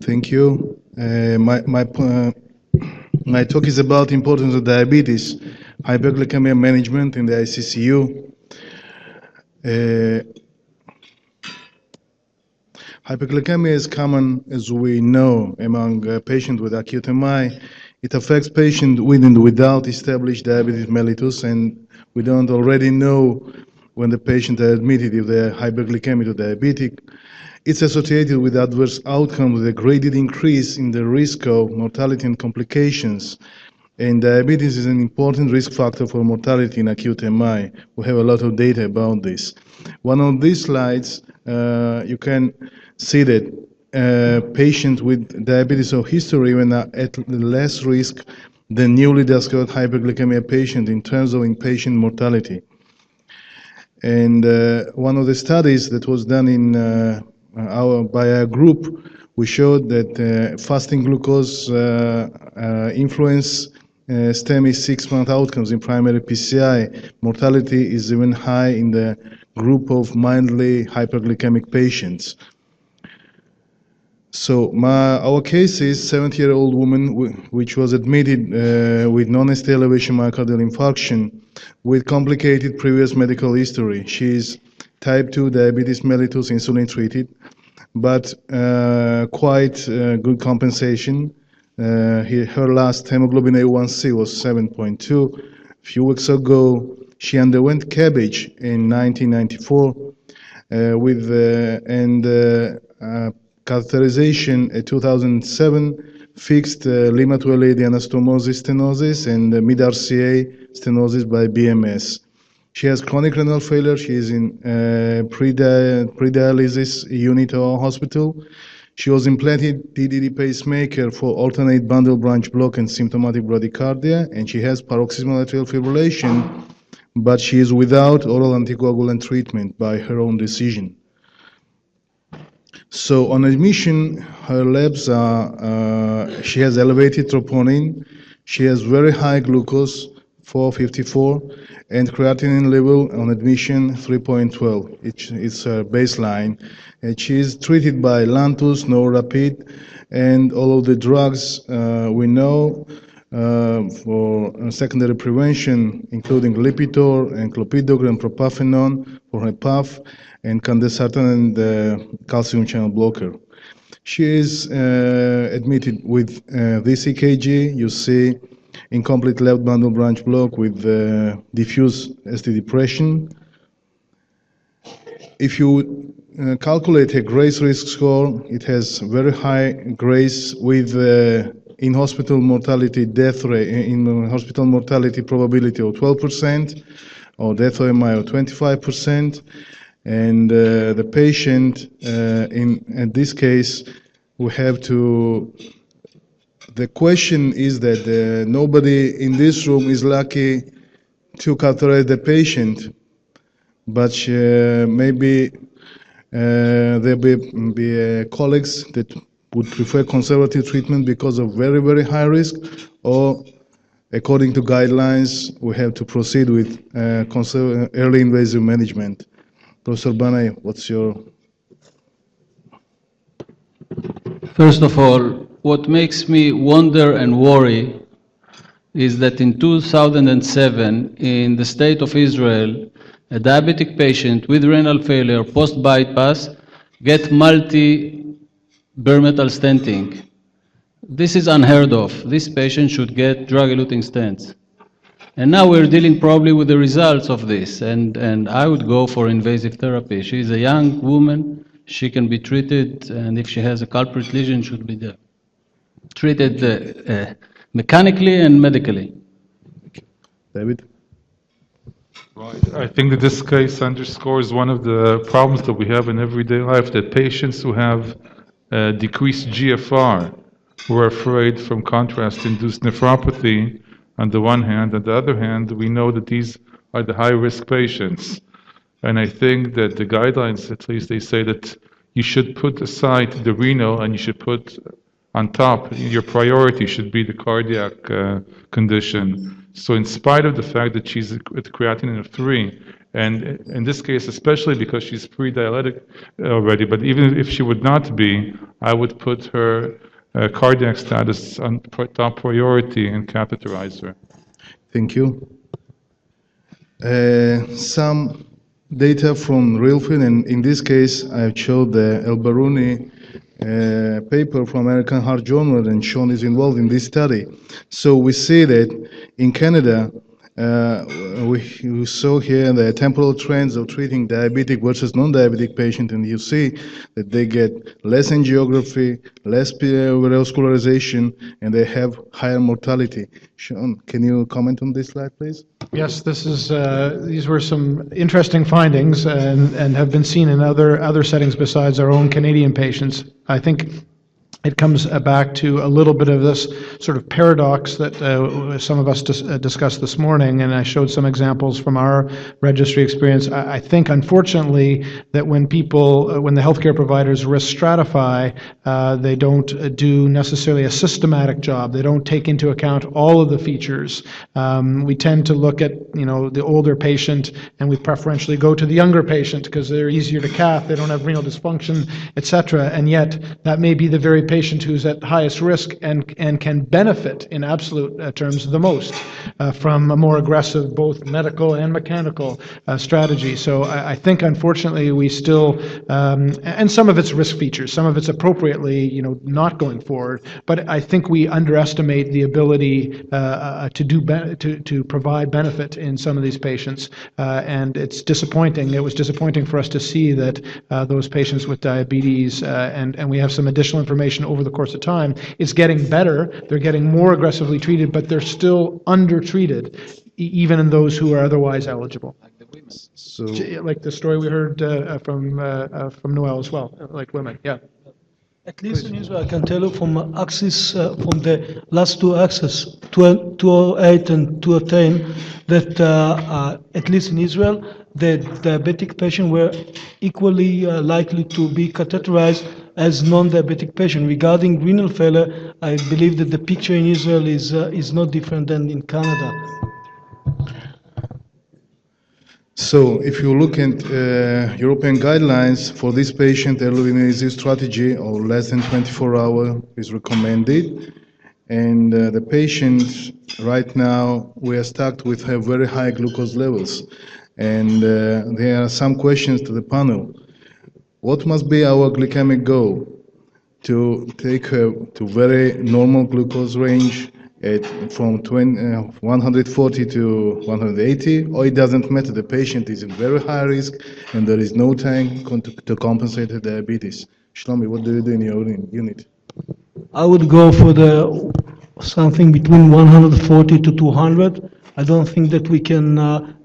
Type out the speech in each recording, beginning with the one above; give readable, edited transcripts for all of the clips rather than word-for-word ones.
Thank you. My talk is about importance of diabetes, hyperglycemia management in the CCU. Hyperglycemia is common, as we know, among patients with acute MI. It affects patients with and without established diabetes mellitus, and we don't already know when the patient are admitted if they are hyperglycemic or diabetic. It's associated with adverse outcomes with a graded increase in the risk of mortality and complications. And diabetes is an important risk factor for mortality in acute MI. We have a lot of data about this. One of these slides, you can see that patients with diabetes or history even are at less risk than newly discovered hyperglycemia patients in terms of inpatient mortality. And one of the studies that was done by our group, we showed that fasting glucose influence STEMI 6-month outcomes in primary PCI. Mortality is even high in the group of mildly hyperglycemic patients. So our case is 70-year-old woman which was admitted with non-ST elevation myocardial infarction with complicated previous medical history. She is type 2 diabetes mellitus, insulin treated, but quite good compensation. Her last hemoglobin A1C was 7.2. A few weeks ago, she underwent cabbage in 1994 with catheterization in 2007, fixed Lima-12A anastomosis stenosis and mid-RCA stenosis by BMS. She has chronic renal failure. She is in pre-dialysis unit or hospital. She was implanted TDD pacemaker for alternate bundle branch block and symptomatic bradycardia, and she has paroxysmal atrial fibrillation, but she is without oral anticoagulant treatment by her own decision. So on admission, her labs are, she has elevated troponin, she has very high glucose, 454, and creatinine level on admission, 3.12. It's her baseline. And she is treated by Lantus, no rapid, and all of the drugs we know for secondary prevention, including Lipitor and Clopidogrel and Propafenone for her PAF, and Candesartan and the calcium channel blocker. She is admitted with this EKG. You see incomplete left bundle branch block with diffuse ST depression. If you calculate a GRACE risk score, it has very high GRACE with in-hospital mortality death rate, in hospital mortality probability of 12%, or death OMI of 25%. And the patient, in this case, we have to, the question is that nobody in this room is lucky to catheterize the patient, but maybe there will be colleagues that would prefer conservative treatment because of very, very high risk, or according to guidelines, we have to proceed with early invasive management. Professor Banai, what's your... First of all, what makes me wonder and worry is that in 2007, in the state of Israel, a diabetic patient with renal failure post-bypass get multi-bare metal stenting. This is unheard of. This patient should get drug-eluting stents. And now we're dealing probably with the results of this, and I would go for invasive therapy. She's a young woman, she can be treated, and if she has a culprit lesion, should be treated mechanically and medically. David? Right. I think that this case underscores one of the problems that we have in everyday life, that patients who have decreased GFR, who are afraid from contrast-induced nephropathy, on the one hand. On the other hand, we know that these are the high-risk patients. And I think that the guidelines, at least they say that you should put aside the renal and you should put on top, your priority should be the cardiac condition. So in spite of the fact that she's at creatinine of 3 And in this case, especially because she's pre-dialytic already, but even if she would not be, I would put her cardiac status on top priority and catheterize her. Thank you. Some data from real field, and in this case, I've showed the El Baruni paper from American Heart Journal, and Sean is involved in this study. So we see that in Canada, we saw here the temporal trends of treating diabetic versus non-diabetic patient, and you see that they get less angiography, less vascularization, and they have higher mortality. Sean, can you comment on this slide, please? Yes, this is these were some interesting findings and have been seen in other settings besides our own Canadian patients. I think it comes back to a little bit of this sort of paradox that some of us discussed this morning, and I showed some examples from our registry experience. I think, unfortunately, that when people, when the healthcare providers risk stratify, they don't do necessarily a systematic job. They don't take into account all of the features. We tend to look at, the older patient, and we preferentially go to the younger patient because they're easier to cath, they don't have renal dysfunction, etc. And yet, that may be the very patient who's at highest risk and can benefit in absolute terms the most from a more aggressive both medical and mechanical strategy. So I think unfortunately we still, and some of it's risk features, some of it's appropriately not going forward, but I think we underestimate the ability to provide benefit in some of these patients, and it's disappointing. It was disappointing for us to see that those patients with diabetes, and we have some additional information over the course of time, it's getting better. They're getting more aggressively treated, but they're still undertreated, even in those who are otherwise eligible. So, like the story we heard from Noel as well, like women. Yeah. At least in Israel, I can tell you from axis, from the last two axes, 208 and 210, that at least in Israel, the diabetic patients were equally likely to be catheterized as non-diabetic patient. Regarding renal failure, I believe that the picture in Israel is not different than in Canada. So if you look at European guidelines for this patient, early disease strategy or less than 24 hours is recommended. And the patient right now, we are stuck with her very high glucose levels. And there are some questions to the panel. What must be our glycemic goal? To take her to very normal glucose range from 140 to 180, or it doesn't matter, the patient is in very high risk and there is no time to compensate the diabetes. Shlomi, what do you do in your unit? I would go for something between 140 to 200. I don't think that we can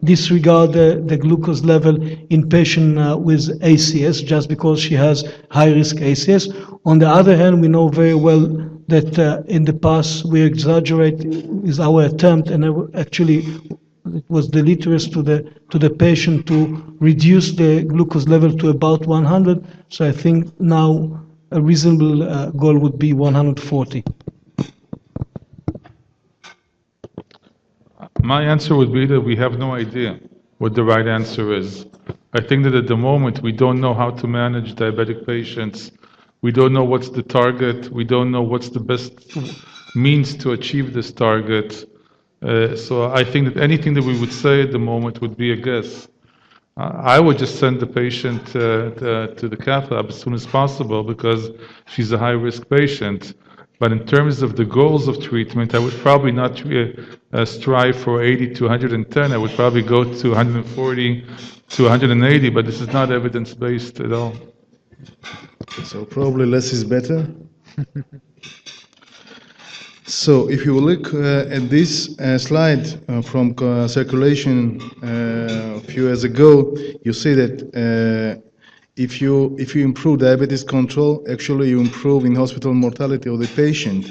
disregard the glucose level in patient with ACS just because she has high-risk ACS. On the other hand, we know very well that in the past we exaggerate with our attempt, and actually it was deleterious to the patient to reduce the glucose level to about 100. So I think now a reasonable goal would be 140. My answer would be that we have no idea what the right answer is. I think that at the moment we don't know how to manage diabetic patients. We don't know what's the target. We don't know what's the best means to achieve this target. So I think that anything that we would say at the moment would be a guess. I would just send the patient to the cath lab as soon as possible because she's a high-risk patient. But in terms of the goals of treatment, I would probably not strive for 80 to 110. I would probably go to 140 to 180, but this is not evidence-based at all. So probably less is better. So if you look at this slide from circulation a few years ago, you see that if you improve diabetes control, actually you improve in hospital mortality of the patient,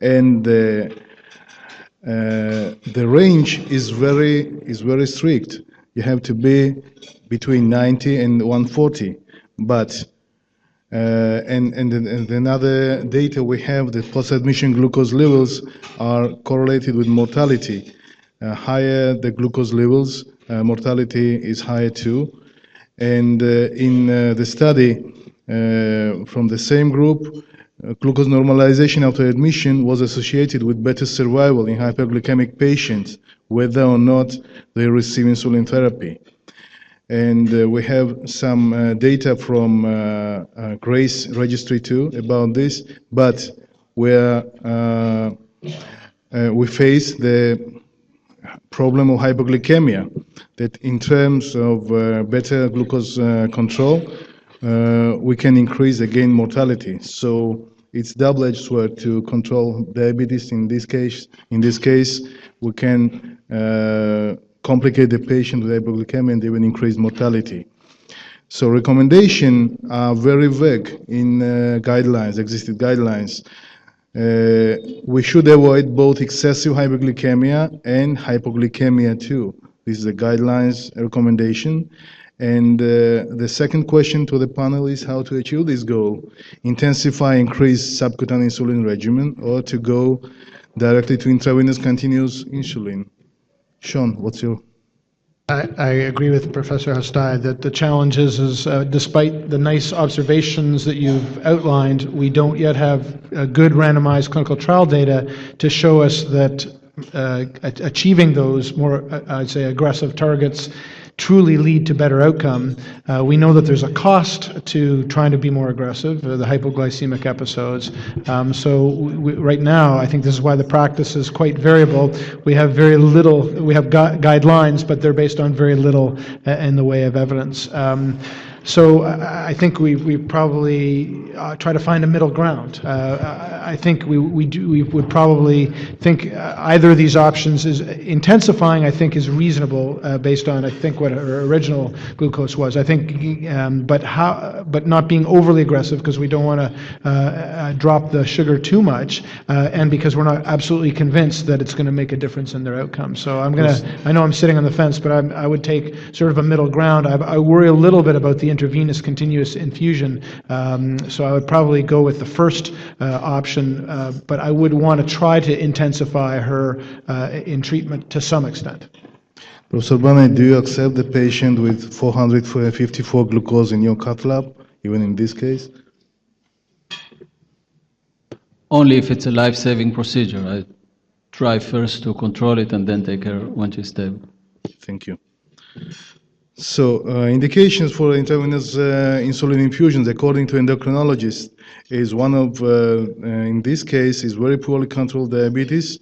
and the range is very strict. You have to be between 90 and 140, but and another data we have that post-admission glucose levels are correlated with mortality. Higher the glucose levels, mortality is higher too. And in the study from the same group, glucose normalization after admission was associated with better survival in hyperglycemic patients, whether or not they receive insulin therapy. And we have some data from GRACE registry too about this, but where we face the problem of hypoglycemia, that in terms of better glucose control, we can increase again mortality. So it's double-edged sword to control diabetes. In this case, we can complicate the patient with hypoglycemia and even increase mortality. So recommendations are very vague in guidelines, existing guidelines. We should avoid both excessive hypoglycemia and hypoglycemia too. This is a guidelines recommendation. And the second question to the panel is how to achieve this goal: intensify, increase subcutaneous insulin regimen, or to go directly to intravenous continuous insulin. Sean, what's your? I agree with Professor Hastai that the challenge is despite the nice observations that you've outlined, we don't yet have good randomized clinical trial data to show us that achieving those more, I'd say, aggressive targets truly lead to better outcome. We know that there's a cost to trying to be more aggressive, the hypoglycemic episodes. Right now, I think this is why the practice is quite variable. We have very little, we have guidelines, but they're based on very little in the way of evidence. So I think we probably try to find a middle ground. I think we would probably think either of these options is intensifying. I think is reasonable based on I think what her original glucose was. I think, but not being overly aggressive because we don't want to drop the sugar too much, and because we're not absolutely convinced that it's going to make a difference in their outcome. So I know I'm sitting on the fence, but I would take sort of a middle ground. I worry a little bit about the intravenous continuous infusion, so I would probably go with the first option, but I would want to try to intensify her in treatment to some extent. Professor Bane, do you accept the patient with 454 glucose in your cath lab, even in this case? Only if it's a life-saving procedure. I try first to control it and then take her when she's stable. Thank you. So indications for intravenous insulin infusions, according to endocrinologists, is one of, in this case, is very poorly controlled diabetes,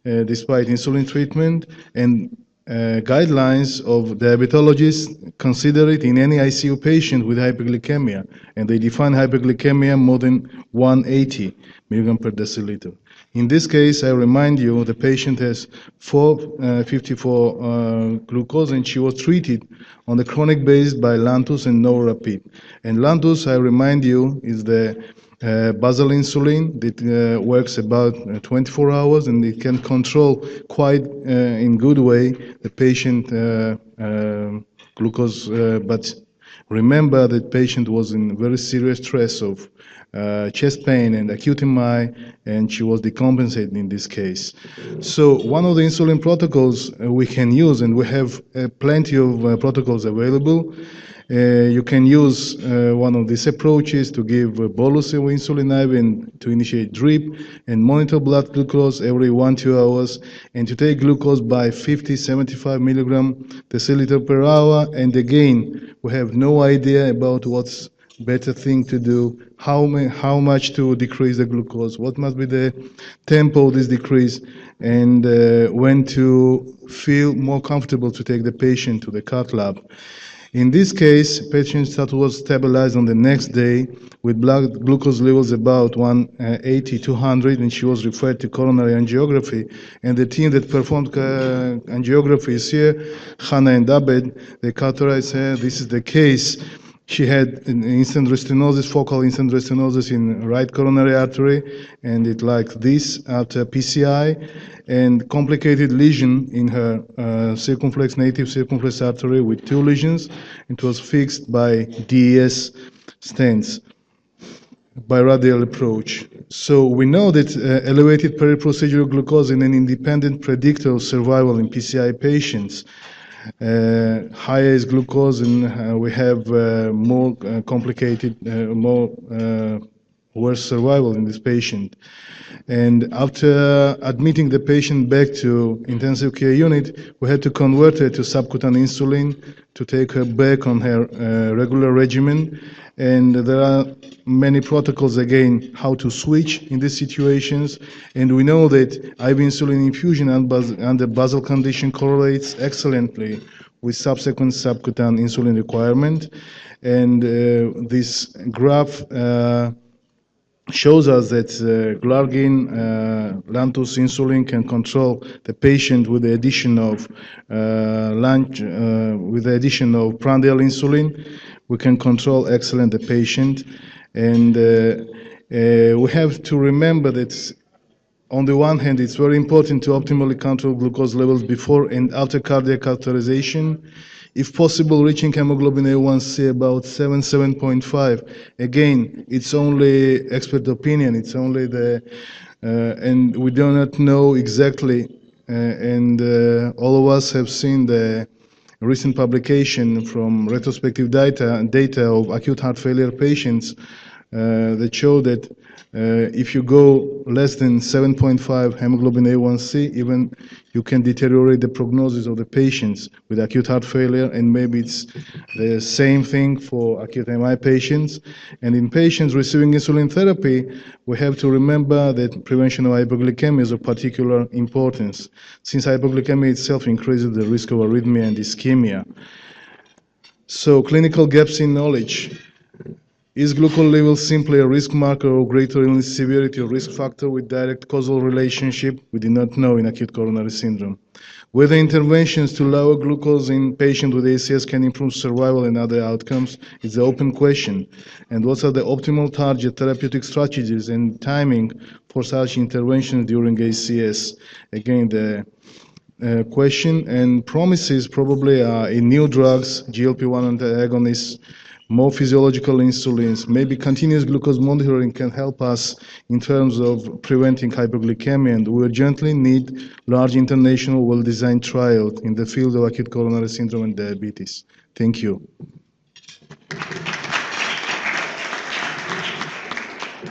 despite insulin treatment, and guidelines of diabetologists consider it in any ICU patient with hyperglycemia, and they define hyperglycemia more than 180 milligram per deciliter. In this case, I remind you, the patient has 454 glucose, and she was treated on the chronic basis by Lantus and no rapid. And Lantus, I remind you, is the basal insulin that works about 24 hours, and it can control quite in good way the patient glucose. But remember that patient was in very serious stress of chest pain and acute MI, and she was decompensated in this case. So one of the insulin protocols we can use, and we have plenty of protocols available. You can use one of these approaches to give bolus of insulin IV and to initiate drip and monitor blood glucose every 1-2 hours, and to take glucose by 50-75 milligram deciliter per hour. And again, we have no idea about what's better thing to do, how much to decrease the glucose, what must be the tempo of this decrease, and when to feel more comfortable to take the patient to the cath lab. In this case, patient status was stabilized on the next day with blood glucose levels about 180-200, and she was referred to coronary angiography. And the team that performed angiography is here, Hannah and Abed. They categorized her. This is the case. She had an instant restenosis, focal instant restenosis in right coronary artery, and it like this after PCI, and complicated lesion in her native circumflex artery with 2 lesions. It was fixed by DES stents by radial approach. So we know that elevated peri-procedural glucose is an independent predictor of survival in PCI patients. higher is glucose, and we have more complicated, worse survival in this patient. And after admitting the patient back to intensive care unit, we had to convert her to subcutaneous insulin to take her back on her regular regimen. And there are many protocols, again, how to switch in these situations. And we know that IV insulin infusion under basal condition correlates excellently with subsequent subcutaneous insulin requirement. And this graph shows us that glargine, lantus insulin can control the patient with the addition of prandial insulin. We can control excellent the patient, and we have to remember that on the one hand, it's very important to optimally control glucose levels before and after cardiac authorization. If possible, reaching hemoglobin A1C about 7.5. Again, it's only expert opinion. It's only and we do not know exactly. All of us have seen the recent publication from retrospective data of acute heart failure patients that show that if you go less than 7.5 hemoglobin A1C, even you can deteriorate the prognosis of the patients with acute heart failure, and maybe it's the same thing for acute MI patients. And in patients receiving insulin therapy, we have to remember that prevention of hypoglycemia is of particular importance, since hypoglycemia itself increases the risk of arrhythmia and ischemia. So clinical gaps in knowledge. Is glucose level simply a risk marker of greater illness severity or risk factor with direct causal relationship? We do not know in acute coronary syndrome. Whether interventions to lower glucose in patients with ACS can improve survival and other outcomes is the open question. And what are the optimal target therapeutic strategies and timing for such interventions during ACS? Again, the question and promises probably are in new drugs, GLP-1 antagonists, more physiological insulins, maybe continuous glucose monitoring can help us in terms of preventing hypoglycemia, and we urgently need large international well-designed trials in the field of acute coronary syndrome and diabetes. Thank you.